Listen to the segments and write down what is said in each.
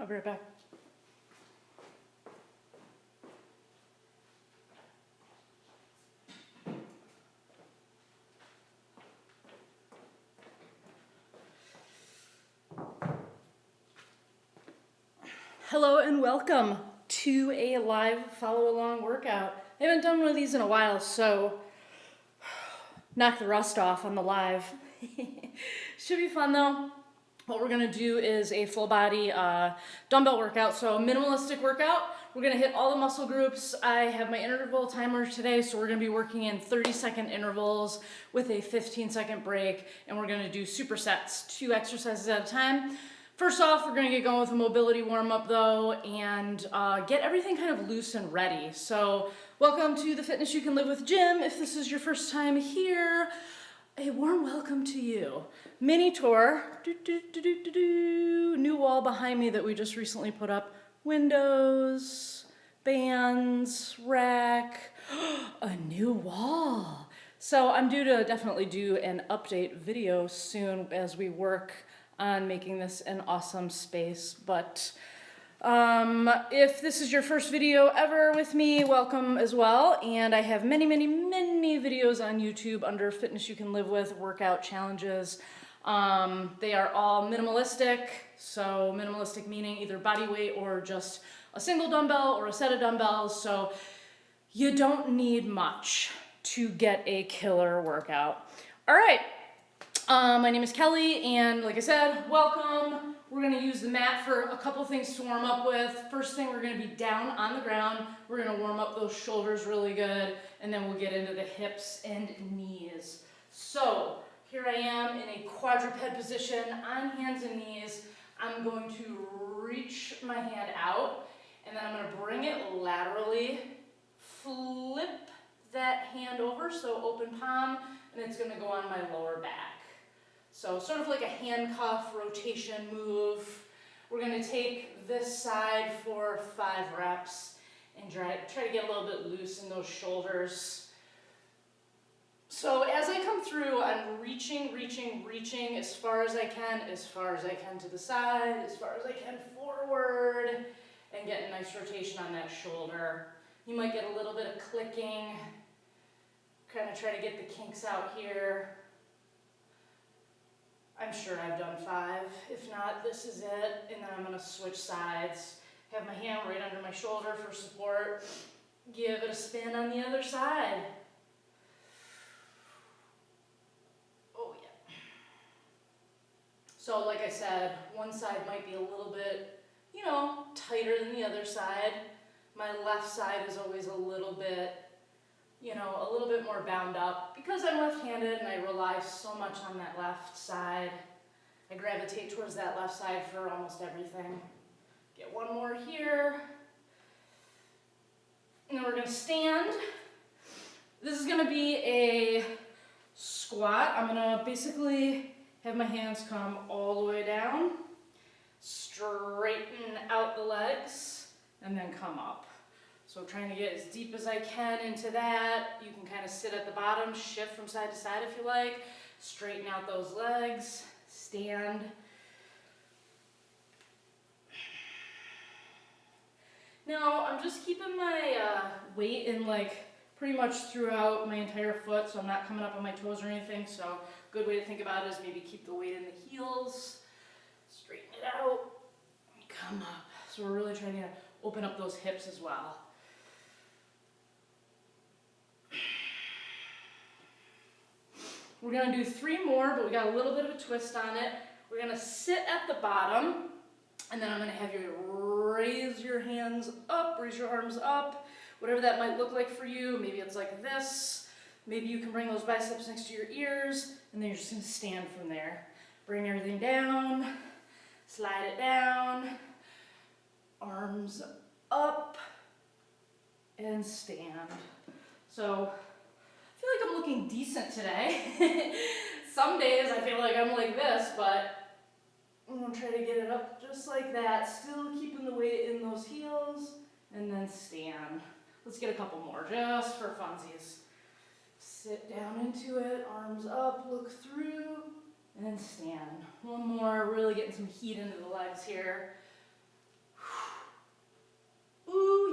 I'll be right back. Hello and welcome to a live follow-along workout. I haven't done one of these in a while, so knock the rust off on the live. Should be fun though. What we're gonna do is a full body dumbbell workout, so a minimalistic workout. We're gonna hit all the muscle groups. I have my interval timer today, so we're gonna be working in 30-second intervals with a 15-second break, and we're gonna do supersets, 2 exercises at a time. First off, we're gonna get going with a mobility warm-up though, and get everything kind of loose and ready. So welcome to the Fitness You Can Live With gym. If this is your first time here, a warm welcome to you. Mini tour, new wall behind me that we just recently put up. Windows, bands, rack, a new wall. So I'm due to definitely do an update video soon as we work on making this an awesome space. But if this is your first video ever with me, welcome as well. And I have many videos on YouTube under Fitness You Can Live With workout challenges. They are all minimalistic. So minimalistic meaning either body weight or just a single dumbbell or a set of dumbbells. So you don't need much to get a killer workout. All right. My name is Kelly, and like I said, welcome. We're gonna use the mat for a couple things to warm up with. First thing, we're gonna be down on the ground. We're gonna warm up those shoulders really good, and then we'll get into the hips and knees. So here I am in a quadruped position on hands and knees. I'm going to reach my hand out, and then I'm gonna bring it laterally, flip that hand over, so open palm, and it's gonna go on my lower back. So sort of like a handcuff rotation move. We're gonna take this side for 5 reps and try to get a little bit loose in those shoulders. So as I come through, I'm reaching as far as I can to the side, as far as I can forward, and get a nice rotation on that shoulder. You might get a little bit of clicking, kind of try to get the kinks out here. I'm sure I've done 5. If not, this is it. And then I'm gonna switch sides. Have my hand right under my shoulder for support. Give it a spin on the other side. Oh yeah. So like I said, one side might be a little bit, tighter than the other side. My left side is always a little bit more bound up because I'm left-handed and I rely so much on that left side. I gravitate towards that left side for almost everything. Get one more here. And then we're gonna stand. This is gonna be a squat. I'm gonna basically have my hands come all the way down, straighten out the legs, and then come up. So trying to get as deep as I can into that. You can kind of sit at the bottom, shift from side to side if you like. Straighten out those legs, stand. Now I'm just keeping my weight in pretty much throughout my entire foot, so I'm not coming up on my toes or anything. So a good way to think about it is maybe keep the weight in the heels, straighten it out, and come up. So we're really trying to open up those hips as well. We're gonna do 3 more, but we got a little bit of a twist on it. We're gonna sit at the bottom, and then I'm gonna have you raise your hands up, raise your arms up, whatever that might look like for you. Maybe it's like this. Maybe you can bring those biceps next to your ears, and then you're just gonna stand from there. Bring everything down, slide it down, arms up, and stand. So I feel like I'm looking decent today. Some days I feel like I'm like this, but I'm gonna try to get it up just like that, still keeping the weight in those heels, and then stand. Let's get a couple more just for funsies. Sit down into it, arms up, look through, and stand. One more, really getting some heat into the legs here.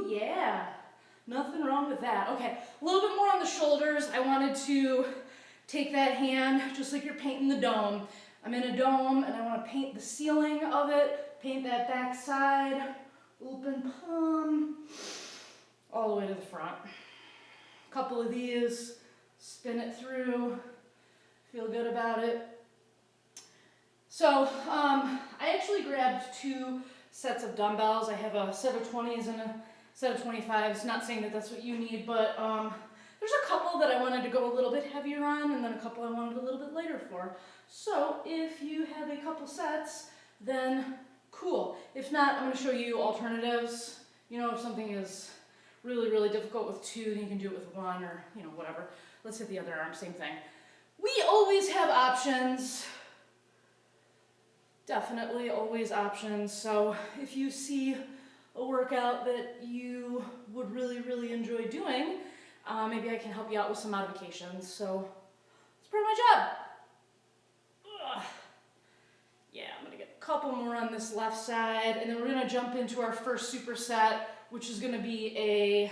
Woo, yeah. Nothing wrong with that. Okay, a little bit more on the shoulders. I wanted to take that hand, just like you're painting the dome. I'm in a dome and I want to paint the ceiling of it, paint that back side, open palm, all the way to the front. A couple of these, spin it through, feel good about it. So I actually grabbed 2 sets of dumbbells. I have a set of 20s and a set of 25s. Not saying that that's what you need, but there's a couple that I wanted to go a little bit heavier on, and then a couple I wanted a little bit lighter for. So if you have a couple sets, then cool. If not, I'm going to show you alternatives. You know, if something is really, really difficult with 2, then you can do it with 1 or, you know, whatever. Let's hit the other arm, same thing. We always have options. Definitely always options. So if you see a workout that you would really, really enjoy doing, maybe I can help you out with some modifications. So that's part of my job. Ugh. Yeah, I'm gonna get a couple more on this left side, and then we're gonna jump into our first superset, which is gonna be a,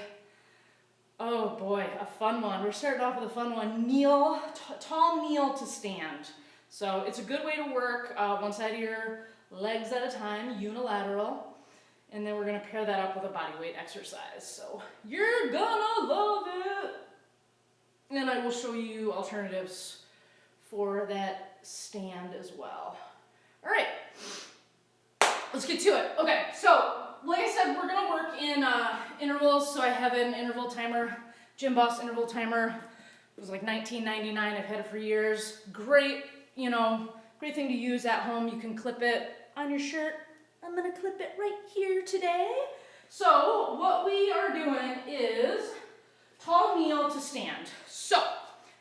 oh boy, a fun one. We're starting off with a fun one, kneel, tall kneel to stand. So it's a good way to work one side of your legs at a time, unilateral. And then we're gonna pair that up with a body weight exercise. So you're gonna love it. And I will show you alternatives for that stand as well. All right, let's get to it. Okay, so like I said, we're gonna work in intervals. So I have an interval timer, Gym Boss interval timer. It was like $19.99, I've had it for years. Great, you know, great thing to use at home. You can clip it on your shirt. I'm gonna clip it right here today. So what we are doing is tall kneel to stand. So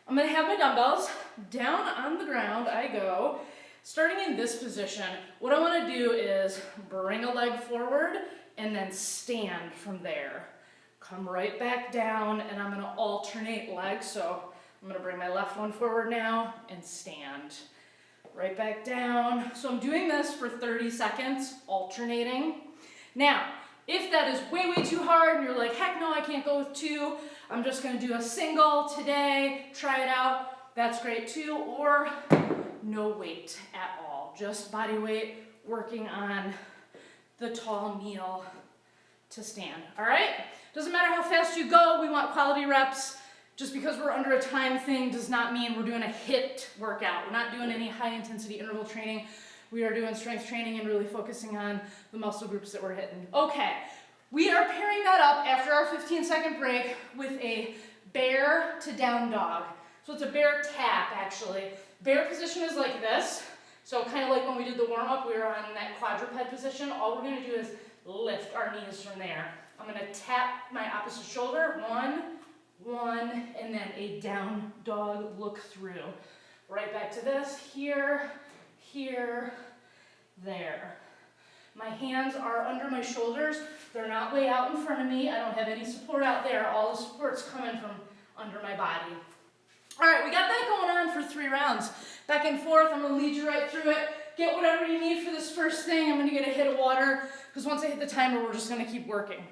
I'm gonna have my dumbbells down on the ground. I go, starting in this position. What I wanna do is bring a leg forward and then stand from there. Come right back down, and I'm gonna alternate legs. So I'm gonna bring my left one forward now and stand. Right back down. So I'm doing this for 30 seconds, alternating. Now, if that is way, way too hard and you're like, heck no, I can't go with 2, I'm just gonna do a single today, try it out, that's great too, or no weight at all, just body weight, working on the tall kneel to stand, all right? Doesn't matter how fast you go, we want quality reps. Just because we're under a time thing does not mean we're doing a HIIT workout. We're not doing any high intensity interval training. We are doing strength training and really focusing on the muscle groups that we're hitting. Okay, we are pairing that up after our 15-second break with a bear to down dog. So it's a bear tap, actually. Bear position is like this. So kind of like when we did the warm-up, we were on that quadruped position. All we're gonna do is lift our knees from there. I'm gonna tap my opposite shoulder, 1, and then a down dog look through. Right back to this, here, here, there. My hands are under my shoulders. They're not way out in front of me. I don't have any support out there. All the support's coming from under my body. All right, we got that going on for 3 rounds. Back and forth, I'm gonna lead you right through it. Get whatever you need for this first thing. I'm gonna get a hit of water, because once I hit the timer, we're just gonna keep working.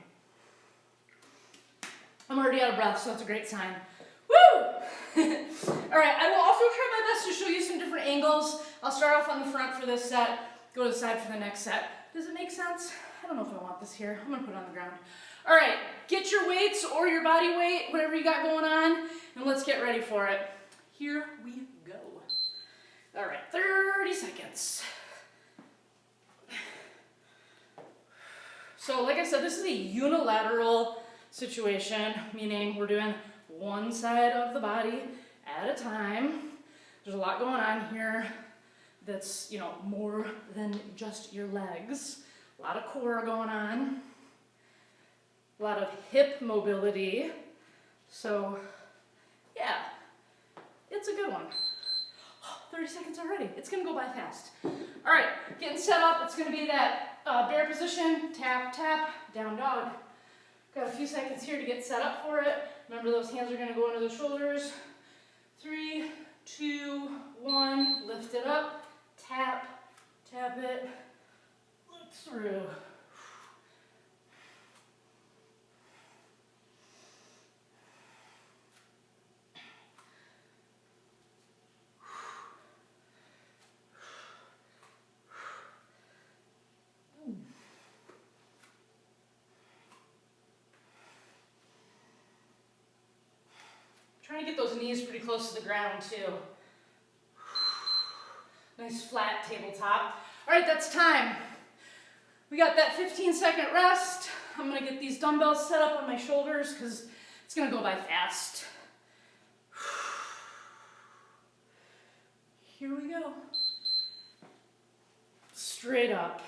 I'm already out of breath, so that's a great sign. Woo! All right, I will also try my best to show you some different angles. I'll start off on the front for this set, go to the side for the next set. Does it make sense? I don't know if I want this here. I'm gonna put it on the ground. All right, get your weights or your body weight, whatever you got going on, and let's get ready for it. Here we go. All right, 30 seconds. So like I said, this is a unilateral situation, meaning we're doing one side of the body at a time. There's a lot going on here that's, you know, more than just your legs. A lot of core going on. A lot of hip mobility. So, yeah, it's a good one. 30 seconds already. It's gonna go by fast. All right, getting set up. It's gonna be that bear position, tap, tap, down dog. Got a few seconds here to get set up for it. Remember, those hands are gonna go under the shoulders. 3, 2, 1, lift it up, tap, tap it, look through. get those knees pretty close to the ground too. Nice flat tabletop. All right, that's time. We got that 15-second rest. I'm gonna get these dumbbells set up on my shoulders because it's gonna go by fast. Here we go. Straight up.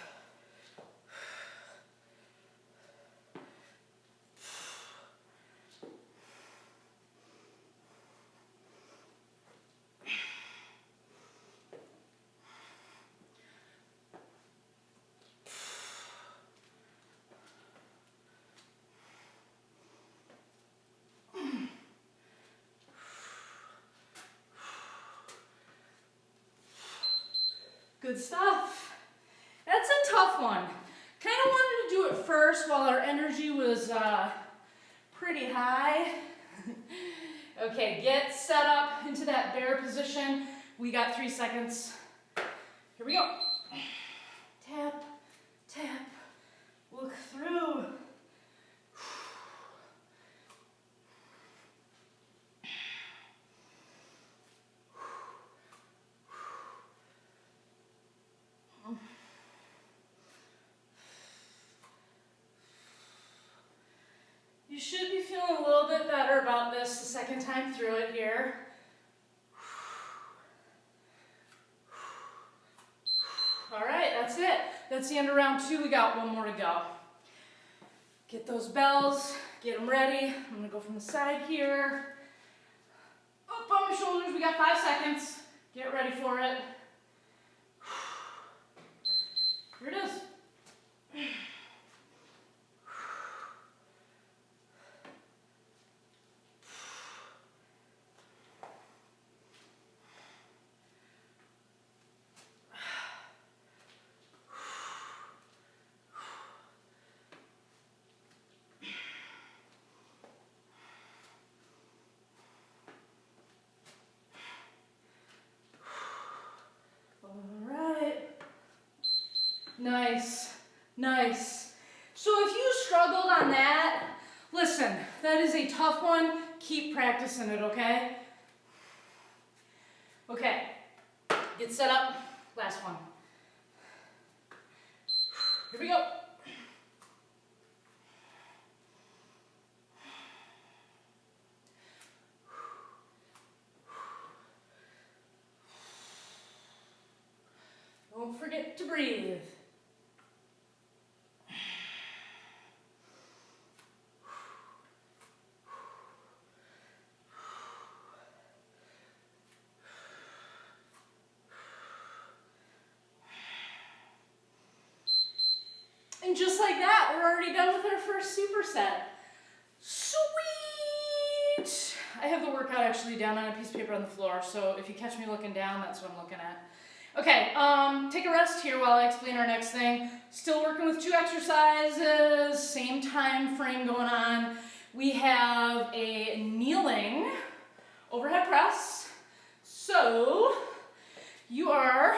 Good stuff. That's a tough one. Kind of wanted to do it first while our energy was pretty high. Okay, get set up into that bear position. We got 3 seconds. Here we go. Tap, tap, look through. You should be feeling a little bit better about this the second time through it here. All right, that's it. That's the end of round 2. We got 1 more to go. Get those bells, get them ready. I'm gonna go from the side here. Up on my shoulders, we got 5 seconds. Get ready for it. Here it is. Nice, nice. So if you struggled on that, listen, that is a tough one. Keep practicing it, okay? Okay, get set up. Last one. Here we go. Don't forget to breathe. And just like that, we're already done with our first superset. Sweet! I have the workout actually down on a piece of paper on the floor, so if you catch me looking down, that's what I'm looking at. Okay, take a rest here while I explain our next thing. Still working with 2 exercises, same time frame going on. We have a kneeling overhead press. So you are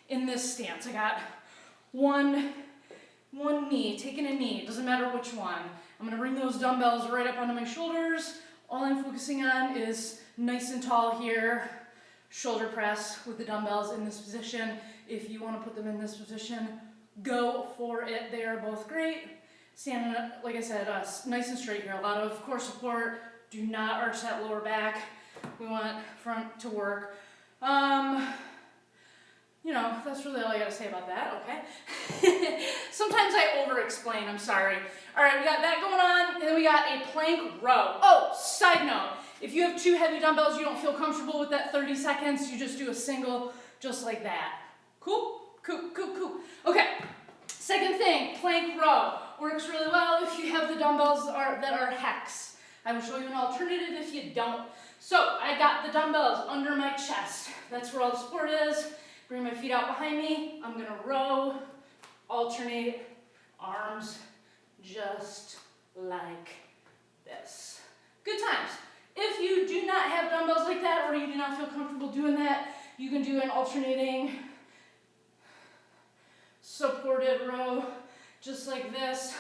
in this stance. I got one knee, taking a knee, doesn't matter which one. I'm gonna bring those dumbbells right up onto my shoulders. All I'm focusing on is nice and tall here. Shoulder press with the dumbbells in this position. If you want to put them in this position, go for it. They are both great. Standing up, like I said, nice and straight here. A lot of core support. Do not arch that lower back. We want front to work. You know, that's really all I got to say about that, okay? Sometimes I over-explain, I'm sorry. All right, we got that going on, and then we got a plank row. Oh, side note. If you have 2 heavy dumbbells, you don't feel comfortable with that 30 seconds, you just do a single just like that. Cool? Cool, cool, cool. Okay, second thing, plank row. Works really well if you have the dumbbells that are hex. I will show you an alternative if you don't. So, I got the dumbbells under my chest. That's where all the support is. Bring my feet out behind me. I'm gonna row, alternate arms, just like this. Good times. If you do not have dumbbells like that, or you do not feel comfortable doing that, you can do an alternating supported row, just like this.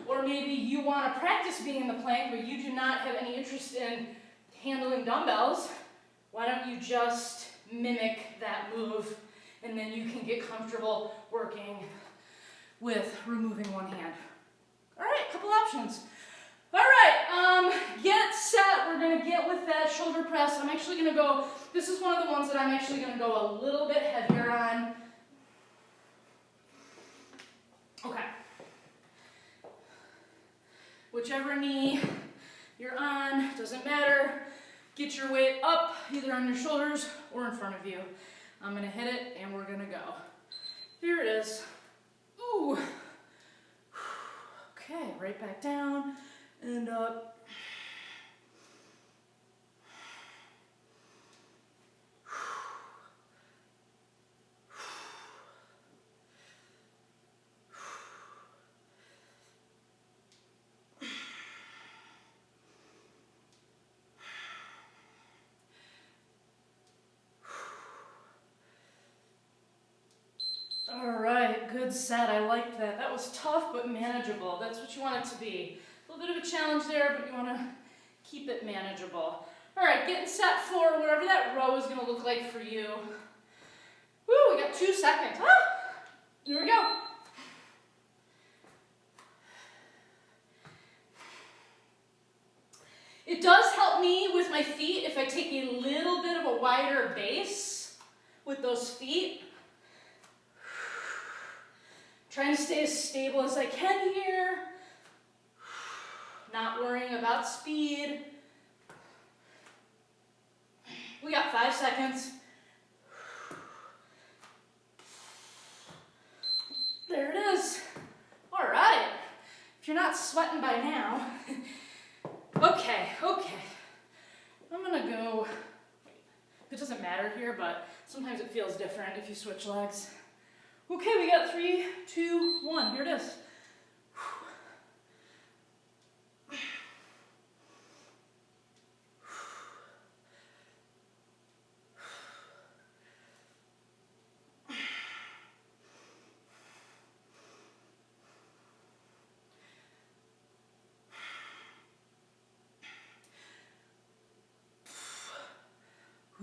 Or maybe you want to practice being in the plank, but you do not have any interest in handling dumbbells, why don't you just mimic that move, and then you can get comfortable working with removing one hand. All right, a couple options. All right, get set. We're gonna get with that shoulder press. I'm actually gonna go, this is one of the ones that I'm actually gonna go a little bit heavier on. Okay. Whichever knee you're on, doesn't matter. Get your weight up, either on your shoulders or in front of you. I'm gonna hit it and we're gonna go. Here it is. Ooh. Okay, right back down and up. All right, good set. I liked that. That was tough but manageable. That's what you want it to be. A little bit of a challenge there, but you want to keep it manageable. All right, getting set for whatever that row is going to look like for you. Woo, we got 2 seconds. Ah, here we go. It does help me with my feet if I take a little bit of a wider base with those feet. Trying to stay as stable as I can here. Not worrying about speed. We got 5 seconds. There it is. All right. If you're not sweating by now. Okay. I'm gonna go, it doesn't matter here, but sometimes it feels different if you switch legs. Okay, we got 3, 2, 1. Here it is.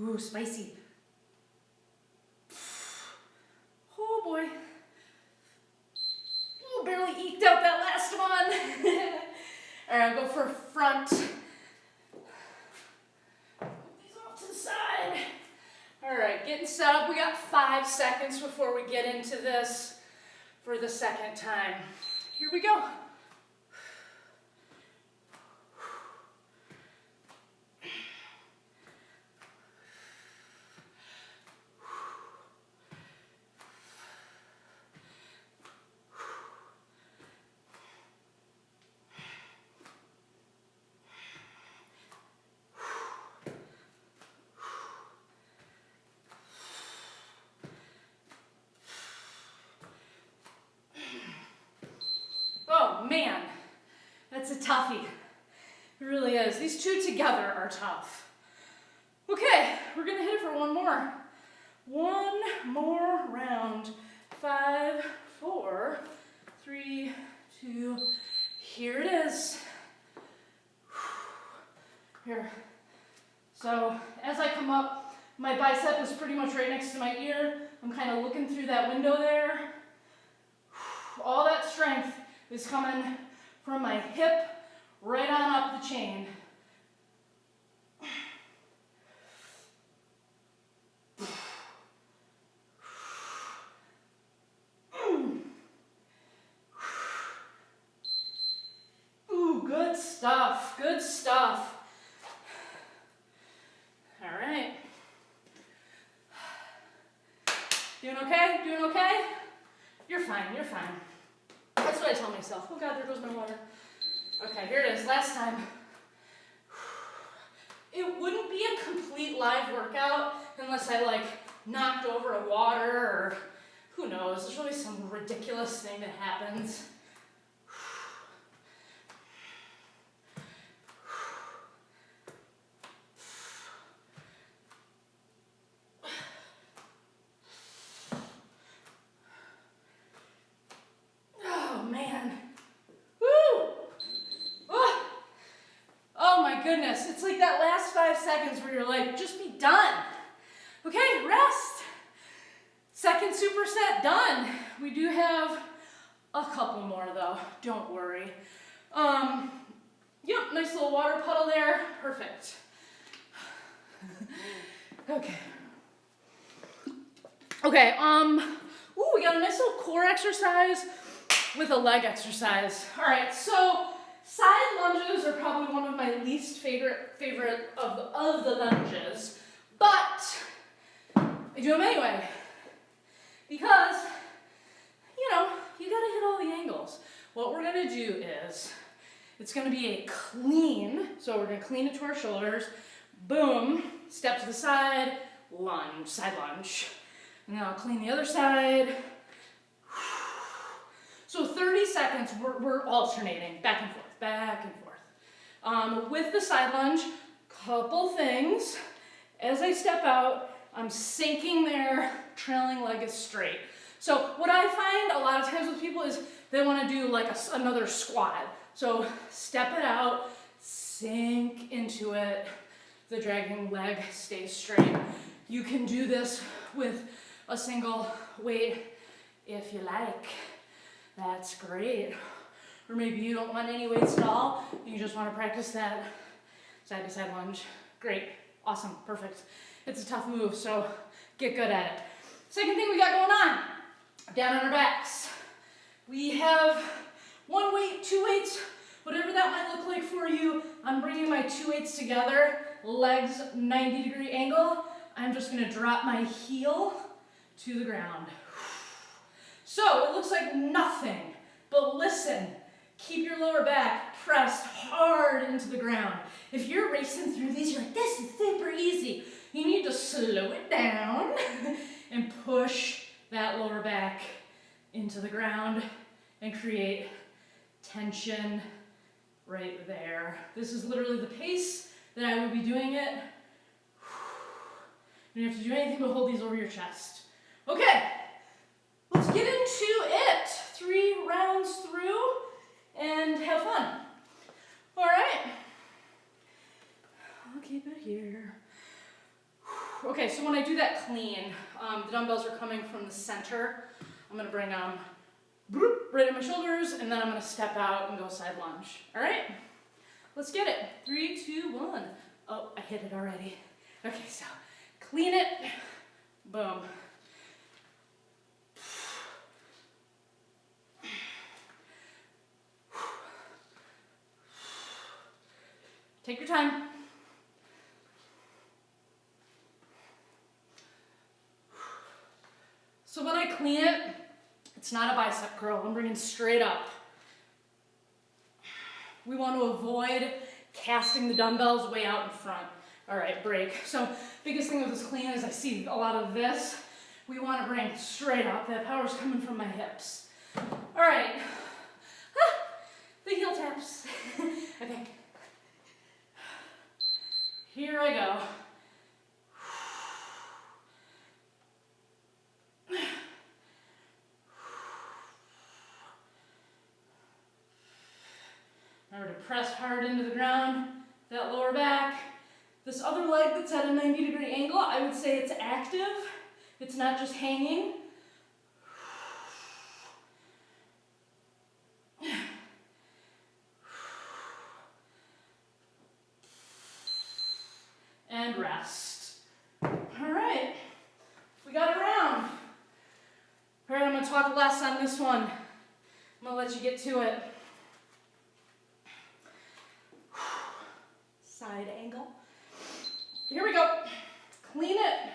Ooh, spicy. Oh boy. Ooh, barely eked out that last one. All right, I'll go for front. Put these off to the side. All right, getting set up. We got 5 seconds before we get into this for the second time. Here we go. Oh man, that's a toughie. It really is. These two together are tough. Okay, we're gonna hit it for one more. One more round. 5, 4, 3, 2, here it is. Here. So as I come up, my bicep is pretty much right next to my ear. I'm kind of looking through that window there. All that strength is coming from my hip right on up the chain. Ooh, good stuff, good stuff. All right. Doing okay? Doing okay? You're fine, you're fine. That's what I tell myself. Oh God, there goes my water. Okay, here it is, last time. It wouldn't be a complete live workout unless I knocked over a water or who knows, there's really some ridiculous thing that happens. Goodness, it's like that last 5 seconds where you're like, just be done. Okay, rest. Second superset done. We do have a couple more though, don't worry. Yep, nice little water puddle there, perfect. Okay. Okay, ooh, we got a nice little core exercise with a leg exercise. All right, so side lunges are probably one of my least favorite of the lunges, but I do them anyway because, you know, you gotta hit all the angles. What we're gonna do is, it's gonna be a clean, so we're gonna clean it to our shoulders, boom, step to the side, lunge, side lunge. And then I'll clean the other side. So 30 seconds, we're alternating back and forth, back and forth. With the side lunge, couple things. As I step out, I'm sinking there, trailing leg is straight. So what I find a lot of times with people is they want to do like another squat. So step it out, sink into it, the dragging leg stays straight. You can do this with a single weight if you like. That's great. Or maybe you don't want any weights at all, you just want to practice that side to side lunge. Great, awesome, perfect. It's a tough move, so get good at it. Second thing we got going on, down on our backs. We have one weight, two weights, whatever that might look like for you. I'm bringing my two weights together, legs 90-degree angle. I'm just gonna drop my heel to the ground. So it looks like nothing, but listen, keep your lower back pressed hard into the ground. If you're racing through these, you're like, this is super easy. You need to slow it down and push that lower back into the ground and create tension right there. This is literally the pace that I would be doing it. You don't have to do anything but hold these over your chest. Okay, let's get into it. 3 rounds through and have fun. All right, I'll keep it here. Okay, so when I do that clean, the dumbbells are coming from the center. I'm gonna bring them right at my shoulders, and then I'm gonna step out and go side lunge. All right, let's get it. 3, 2, 1. Oh, I hit it already. Okay, so clean it, boom. Take your time. So when I clean it, it's not a bicep curl. I'm bringing straight up. We want to avoid casting the dumbbells way out in front. All right, break. So biggest thing with this clean is I see a lot of this. We want to bring straight up. That power's coming from my hips. All right. The heel taps. Okay. Here I go. Remember to press hard into the ground, that lower back. This other leg that's at a 90-degree angle, I would say it's active. It's not just hanging. And rest. All right, we got a round. All right, I'm gonna talk less on this one. I'm gonna let you get to it. Side angle. Here we go. Clean it.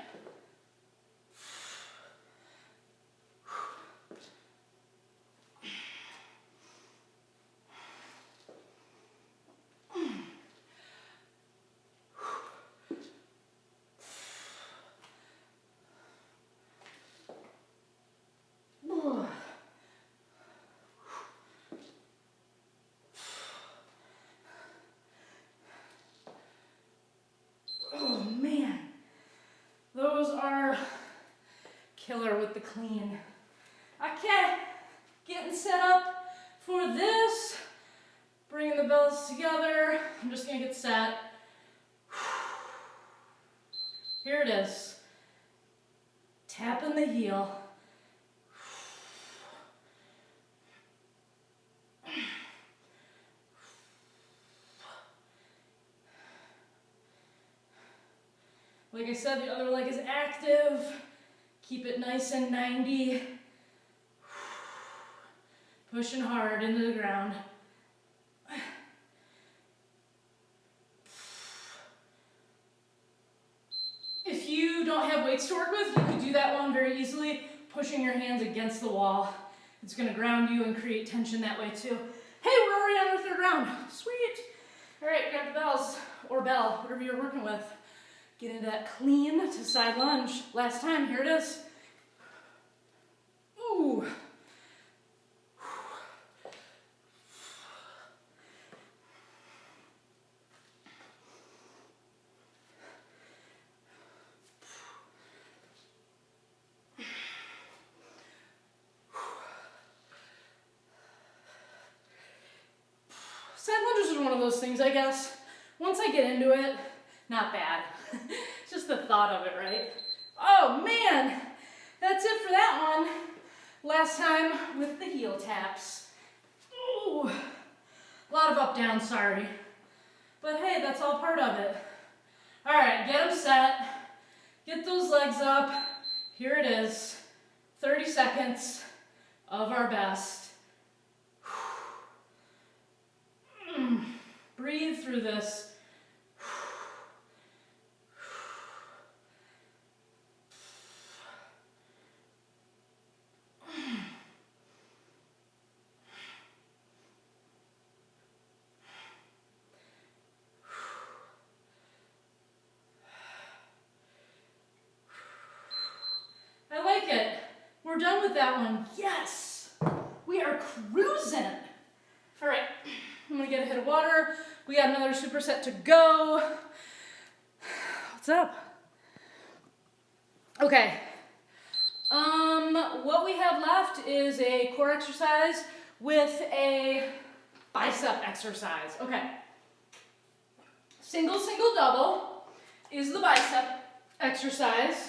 Those are killer with the clean. Okay, getting set up for this. Bringing the bells together. I'm just gonna get set. Here it is. Tapping the heel. Like I said, the other leg is active. Keep it nice and 90. Pushing hard into the ground. If you don't have weights to work with, you could do that one very easily, pushing your hands against the wall. It's going to ground you and create tension that way too. Hey, we're already on our third round. Sweet. All right, grab the bells or bell, whatever you're working with. Get into that clean to side lunge. Last time, here it is. Ooh. Side lunges are one of those things, I guess. Once I get into it, not bad. It's just the thought of it, right? Oh man, that's it for that one. Last time with the heel taps. Ooh, a lot of up down, sorry. But hey, that's all part of it. All right, get them set. Get those legs up. Here it is. 30 seconds of our best. Breathe through this. I like it. We're done with that one. Yes! We are cruising. All right, I'm gonna get a hit of water. We got another superset to go. What's up? Okay. What we have left is a core exercise with a bicep exercise. Okay. Single, single, double is the bicep exercise.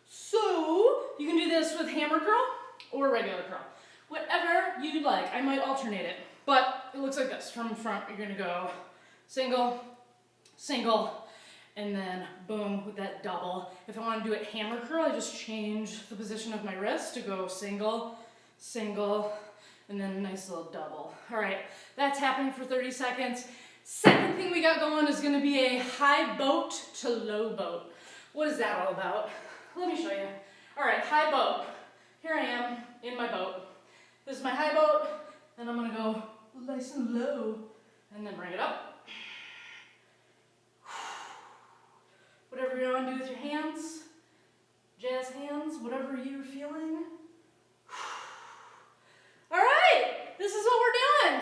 So you can do this with hammer curl or regular curl. Whatever you like. I might alternate it, but it looks like this. From the front, you're gonna go single, single, and then boom with that double. If I want to do it hammer curl, I just change the position of my wrist to go single, single, and then a nice little double. All right, that's happening for 30 seconds. Second thing we got going is gonna be a high boat to low boat. What is that all about? Let me show you. All right, high boat. Here I am in my boat. This is my high boat, and I'm gonna go nice and low, and then bring it up. Whatever you want to do with your hands, jazz hands, whatever you're feeling. All right, this is what we're doing.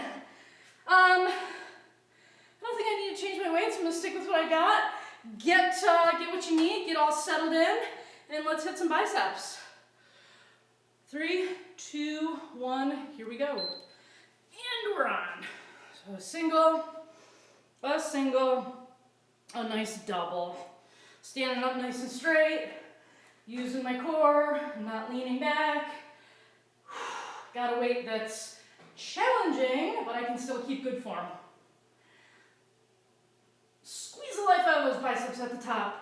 I don't think I need to change my weights. I'm gonna stick with what I got. Get what you need, get all settled in, and let's hit some biceps. 3, 2, 1, here we go. And we're on. So a single, a nice double. Standing up nice and straight, using my core, not leaning back. Got a weight that's challenging, but I can still keep good form. Squeeze the life out of those biceps at the top.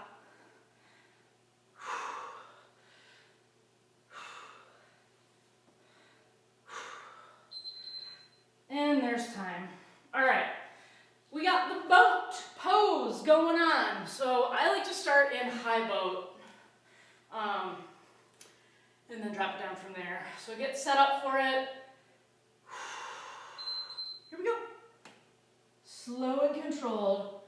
And there's time. All right, we got the boat pose going on. So I like to start in high boat and then drop it down from there. So get set up for it. Here we go. Slow and controlled.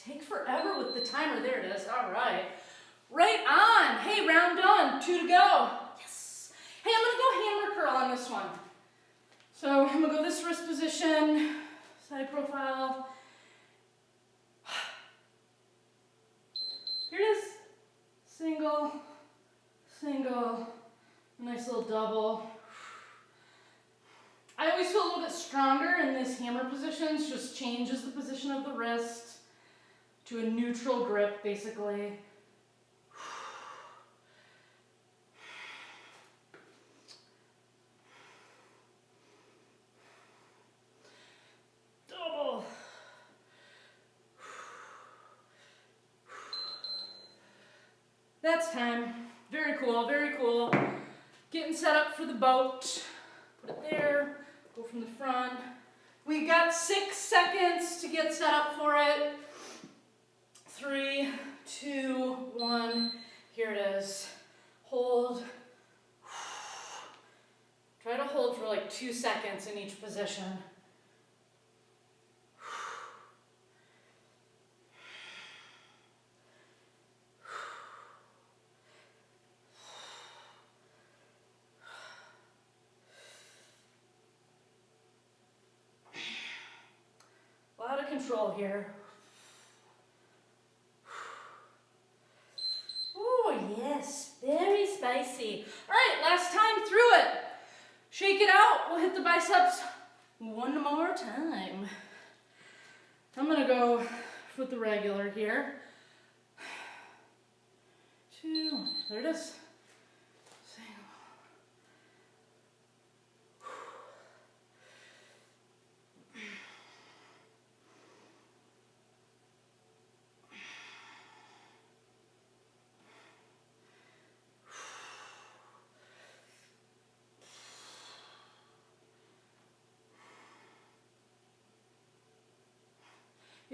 Take forever with the timer. There it is. All right. Right on. Hey, round done. 2 to go. Yes. Hey, I'm going to go hammer curl on this one. So I'm gonna go this wrist position, side profile. Here it is. Single, single, a nice little double. I always feel a little bit stronger in this hammer positions, just changes the position of the wrist to a neutral grip, basically. Double. That's time. Very cool, very cool. Getting set up for the boat. Put it there, go from the front. We got 6 seconds to get set up for it. 3, 2, 1. Here it is. Hold. Try to hold for like 2 seconds in each position. A lot of control here. Oh yes, very spicy. All right, last time through it. Shake it out, we'll hit the biceps one more time. I'm gonna go with the regular here. 2, there it is.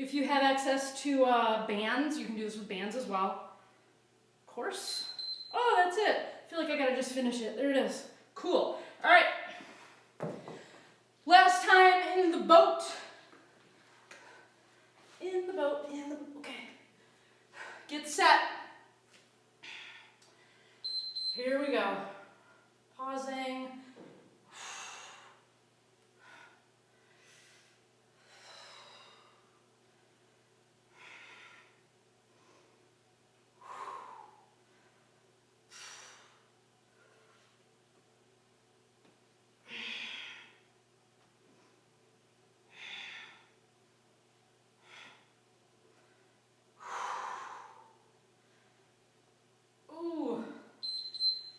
If you have access to bands, you can do this with bands as well. Of course. Oh, that's it. I feel like I gotta just finish it. There it is. Cool. All right. Last time in the boat. In the boat, okay. Get set. Here we go. Pausing.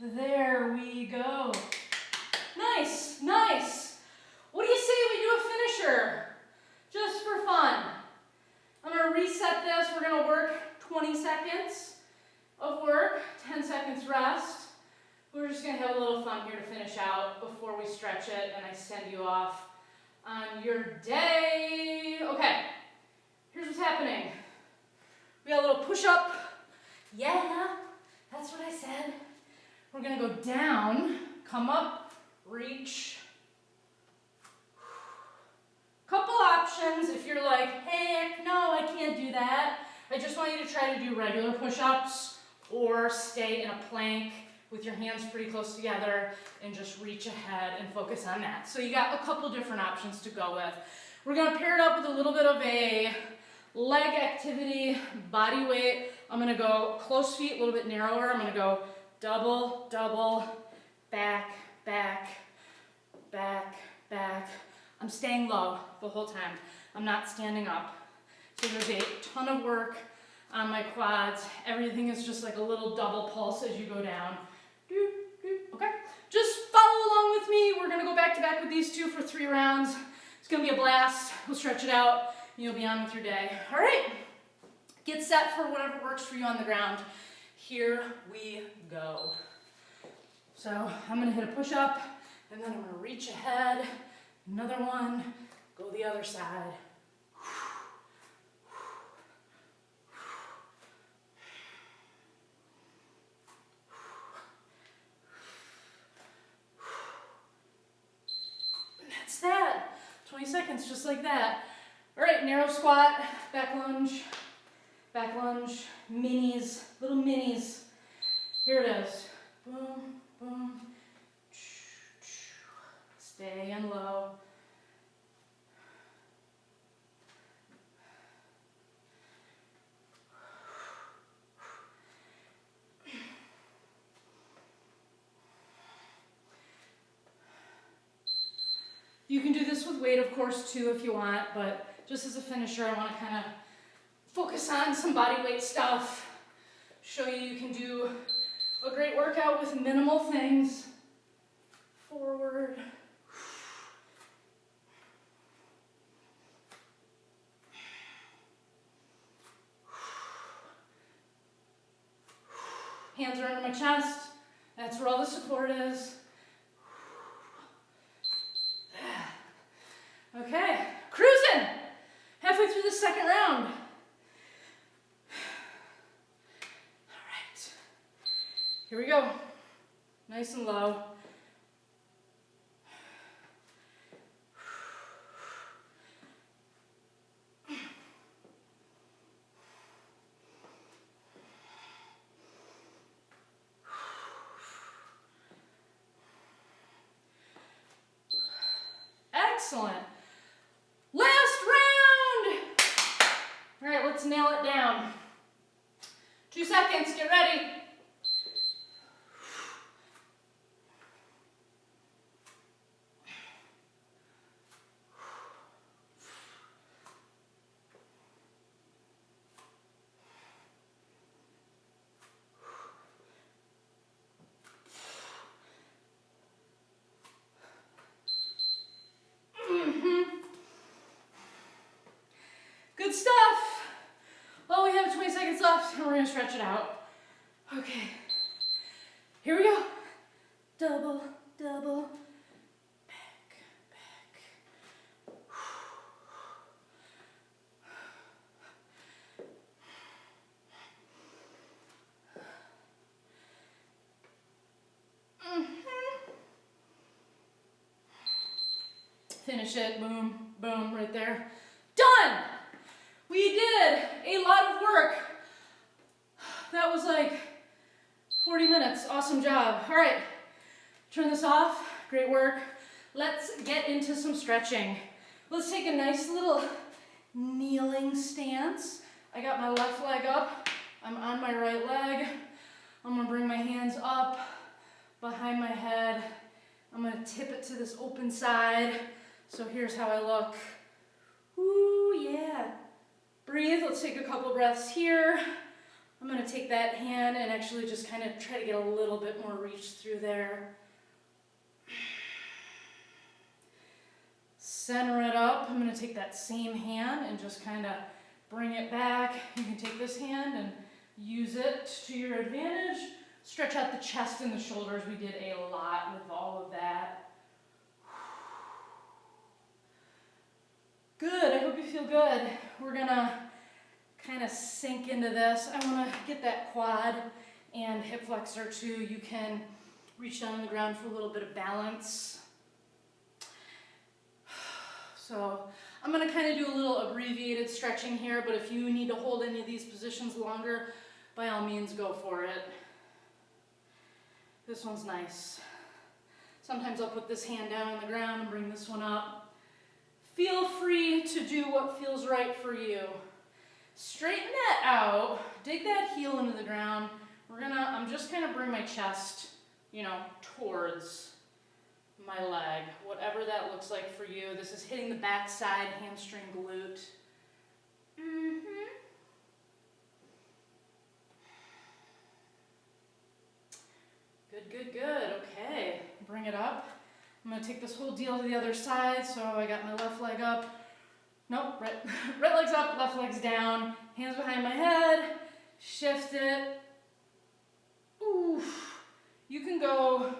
There we go. Nice, nice. What do you say we do a finisher? Just for fun. I'm gonna reset this. We're gonna work 20 seconds of work, 10 seconds rest. We're just gonna have a little fun here to finish out before we stretch it and I send you off on your day. Okay, here's what's happening. We got a little push up. Yeah, that's what I said. We're gonna go down, come up, reach. Couple options if you're like, heck no, I can't do that. I just want you to try to do regular push-ups or stay in a plank with your hands pretty close together and just reach ahead and focus on that. So you got a couple different options to go with. We're gonna pair it up with a little bit of a leg activity, body weight. I'm gonna go close feet, a little bit narrower. I'm gonna go double, double, back, back, back, back. I'm staying low the whole time. I'm not standing up. So there's a ton of work on my quads. Everything is just like a little double pulse as you go down. Okay? Just follow along with me. We're gonna go back to back with these two for 3 rounds. It's gonna be a blast. We'll stretch it out and you'll be on with your day. All right, get set for whatever works for you on the ground. Here we go. So I'm gonna hit a push up and then I'm gonna reach ahead. Another one, go the other side. And that's that. 20 seconds, just like that. All right, narrow squat, back lunge, minis, little minis. Here it is. Boom, boom. Staying low. You can do this with weight, of course, too, if you want, but just as a finisher, I want to kind of focus on some body weight stuff, show you can do a great workout with minimal things. Forward. Hands are under my chest. That's where all the support is. Okay, cruising. Halfway through the second round. All right, here we go. Nice and low. Excellent. Last round. All right, let's nail it down. 2 seconds, get ready. Good stuff. Well, we have 20 seconds left and we're gonna stretch it out. Okay, here we go. Double, double, back, back. Finish it, boom, boom, right there. Done! We did a lot of work. That was like 40 minutes, awesome job. All right, turn this off, great work. Let's get into some stretching. Let's take a nice little kneeling stance. I got my left leg up, I'm on my right leg. I'm gonna bring my hands up behind my head. I'm gonna tip it to this open side. So here's how I look. Ooh, yeah. Breathe, let's take a couple breaths here. I'm gonna take that hand and actually just kind of try to get a little bit more reach through there. Center it up. I'm gonna take that same hand and just kind of bring it back. You can take this hand and use it to your advantage. Stretch out the chest and the shoulders. We did a lot with all of that. Good, I hope you feel good. We're gonna kind of sink into this. I wanna get that quad and hip flexor too. You can reach down on the ground for a little bit of balance. So I'm gonna kind of do a little abbreviated stretching here, but if you need to hold any of these positions longer, by all means go for it. This one's nice. Sometimes I'll put this hand down on the ground and bring this one up. Feel free to do what feels right for you. Straighten that out, dig that heel into the ground. I'm just gonna bring my chest, towards my leg, whatever that looks like for you. This is hitting the back side, hamstring, glute. Good, good, good, okay. Bring it up. I'm gonna take this whole deal to the other side, so I got my left leg up. Nope, right leg's up, left leg's down. Hands behind my head, shift it. Oof. You can go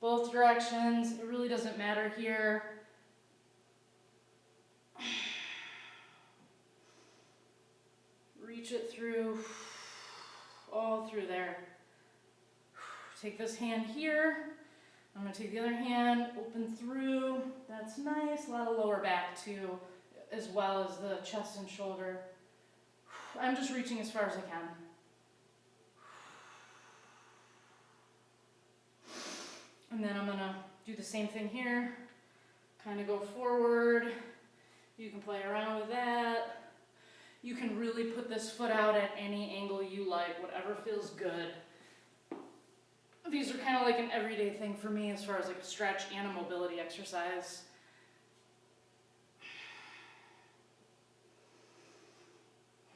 both directions, it really doesn't matter here. Reach it through, all through there. Take this hand here. I'm gonna take the other hand, open through. That's nice, a lot of lower back too, as well as the chest and shoulder. I'm just reaching as far as I can. And then I'm gonna do the same thing here. kind of go forward. You can play around with that. You can really put this foot out at any angle you like, whatever feels good. These are kind of like an everyday thing for me as far as like a stretch and a mobility exercise.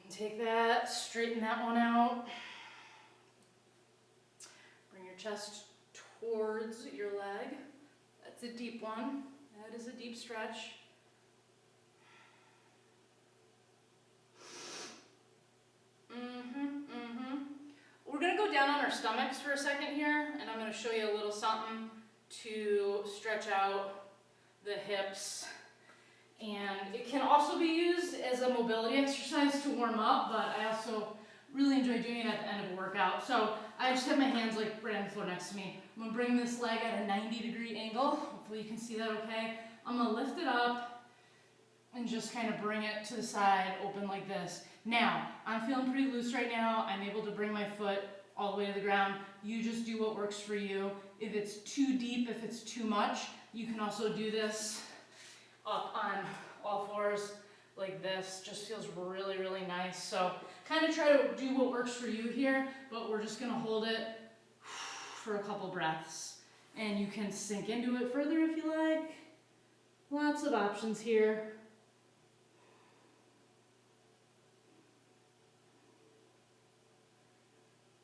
Take that, straighten that one out. Bring your chest towards your leg. That's a deep one. That is a deep stretch. We're gonna go down on our stomachs for a second here, and I'm gonna show you a little something to stretch out the hips. And it can also be used as a mobility exercise to warm up, but I also really enjoy doing it at the end of a workout. So I just have my hands like right on the floor next to me. I'm gonna bring this leg at a 90-degree angle. Hopefully you can see that okay. I'm gonna lift it up and just kind of bring it to the side, open like this. Now, I'm feeling pretty loose right now. I'm able to bring my foot all the way to the ground. You just do what works for you. If it's too deep, if it's too much, you can also do this up on all fours like this. Just feels really, really nice. So kind of try to do what works for you here, but we're just gonna hold it for a couple breaths. And you can sink into it further if you like. Lots of options here.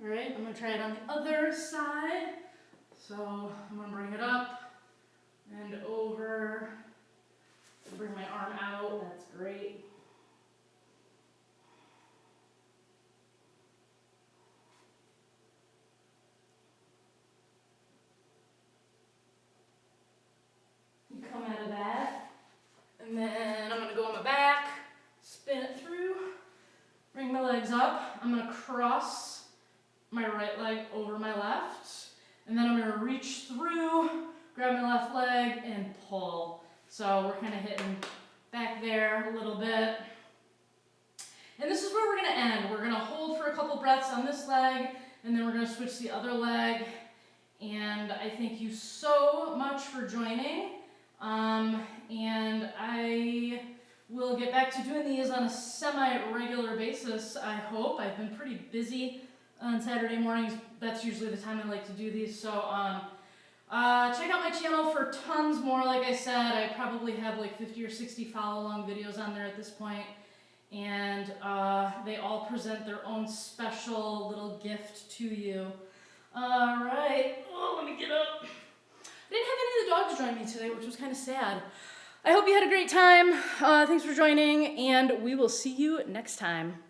All right, I'm gonna try it on the other side. So I'm gonna bring it up and over. Bring my arm out, that's great. You come out of that, and then I'm gonna go on my back, spin it through, bring my legs up. I'm gonna cross my right leg over my left, and then I'm gonna reach through, grab my left leg, and pull. So we're kind of hitting back there a little bit. And this is where we're gonna end. We're gonna hold for a couple breaths on this leg, and then we're gonna switch to the other leg. And I thank you so much for joining. And I will get back to doing these on a semi-regular basis, I hope. I've been pretty busy on Saturday mornings. That's usually the time I like to do these. So check out my channel for tons more. Like I said, I probably have like 50 or 60 follow-along videos on there at this point. And they all present their own special little gift to you. All right. Oh, let me get up. I didn't have any of the dogs join me today, which was kind of sad. I hope you had a great time. Thanks for joining, and we will see you next time.